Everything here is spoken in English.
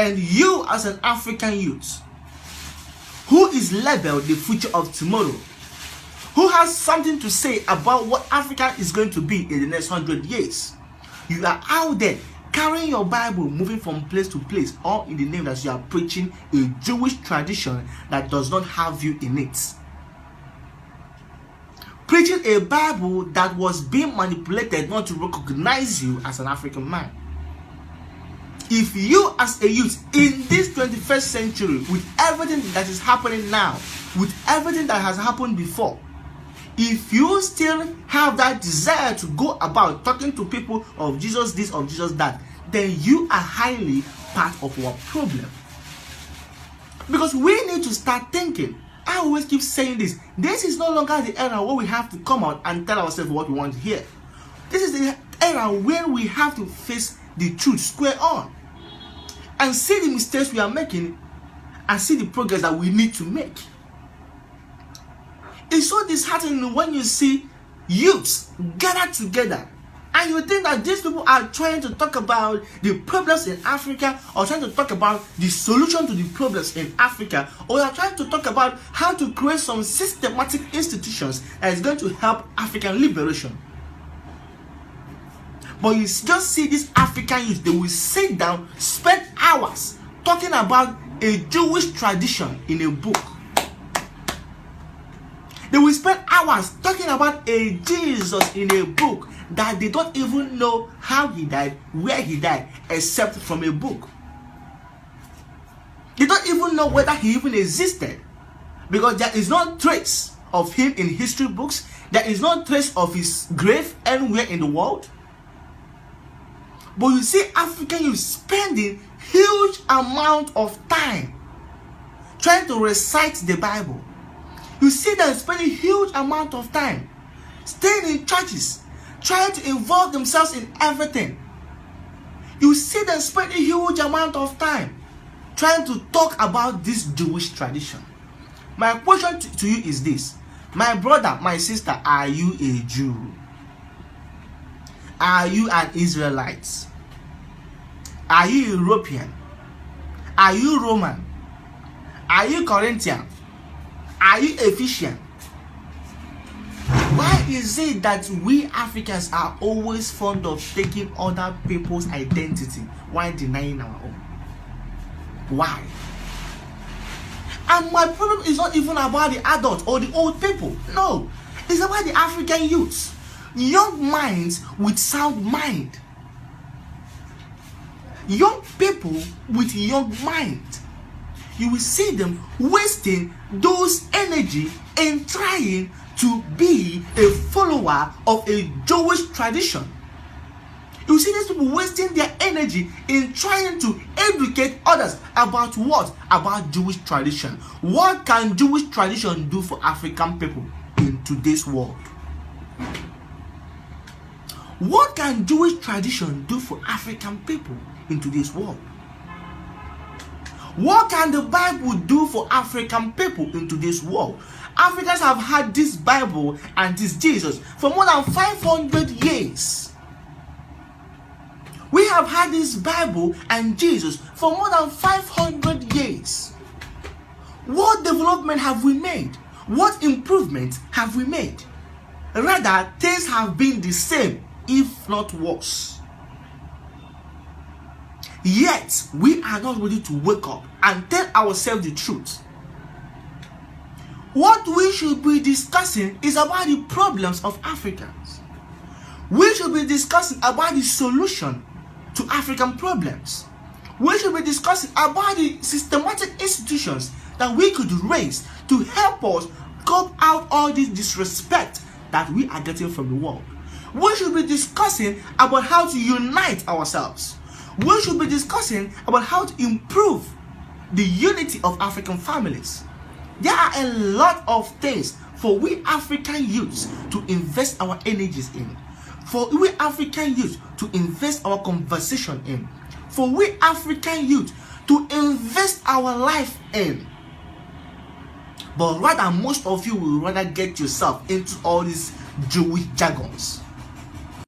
And you as an African youth, who is labeled the future of tomorrow, who has something to say about what Africa is going to be in the next 100 years, you are out there carrying your Bible, moving from place to place, all in the name that you are preaching a Jewish tradition that does not have you in it. Preaching a Bible that was being manipulated not to recognize you as an African man. If you as a youth in this 21st century, with everything that is happening now, with everything that has happened before, if you still have that desire to go about talking to people of Jesus this, of Jesus that, then you are highly part of our problem. Because we need to start thinking. I always keep saying this. This is no longer the era where we have to come out and tell ourselves what we want to hear. This is the era where we have to face the truth square on and see the mistakes we are making and see the progress that we need to make. It's so disheartening when you see youths gather together and you think that these people are trying to talk about the problems in Africa, or trying to talk about the solution to the problems in Africa, or you are trying to talk about how to create some systematic institutions that is going to help African liberation. But you just see these African youth, they will sit down, spend hours talking about a Jewish tradition in a book. They will spend hours talking about a Jesus in a book that they don't even know how he died, where he died, except from a book. They don't even know whether he even existed, because there is no trace of him in history books. There is no trace of his grave anywhere in the world. But you see African youth spending huge amount of time trying to recite the Bible. You see them spending huge amount of time staying in churches, trying to involve themselves in everything. You see them spending huge amount of time trying to talk about this Jewish tradition. My question to you is this: my brother, my sister, are you a Jew? Are you an Israelite? Are you European? Are you Roman? Are you Corinthian? Are you Ephesian? Why is it that we Africans are always fond of taking other people's identity while denying our own? Why? And my problem is not even about the adults or the old people. No, it's about the African youths. Young minds with sound mind. Young people with young mind. You will see them wasting those energy in trying to be a follower of a Jewish tradition. You see these people wasting their energy in trying to educate others about what? About Jewish tradition. What can Jewish tradition do for African people in today's world? What can Jewish tradition do for African people in today's world? What can the Bible do for African people in today's world? Africans have had this Bible and this Jesus for more than 500 years. We have had this Bible and Jesus for more than 500 years. What development have we made? What improvement have we made? Rather, things have been the same, if not worse. Yet, we are not ready to wake up and tell ourselves the truth. What we should be discussing is about the problems of Africans. We should be discussing about the solution to African problems. We should be discussing about the systematic institutions that we could raise to help us curb out all this disrespect that we are getting from the world. We should be discussing about how to unite ourselves. We should be discussing about how to improve the unity of African families. There are a lot of things for we African youths to invest our energies in. For we African youth to invest our conversation in. For we African youth to invest our life in. But rather, most of you will rather get yourself into all these Jewish jargons.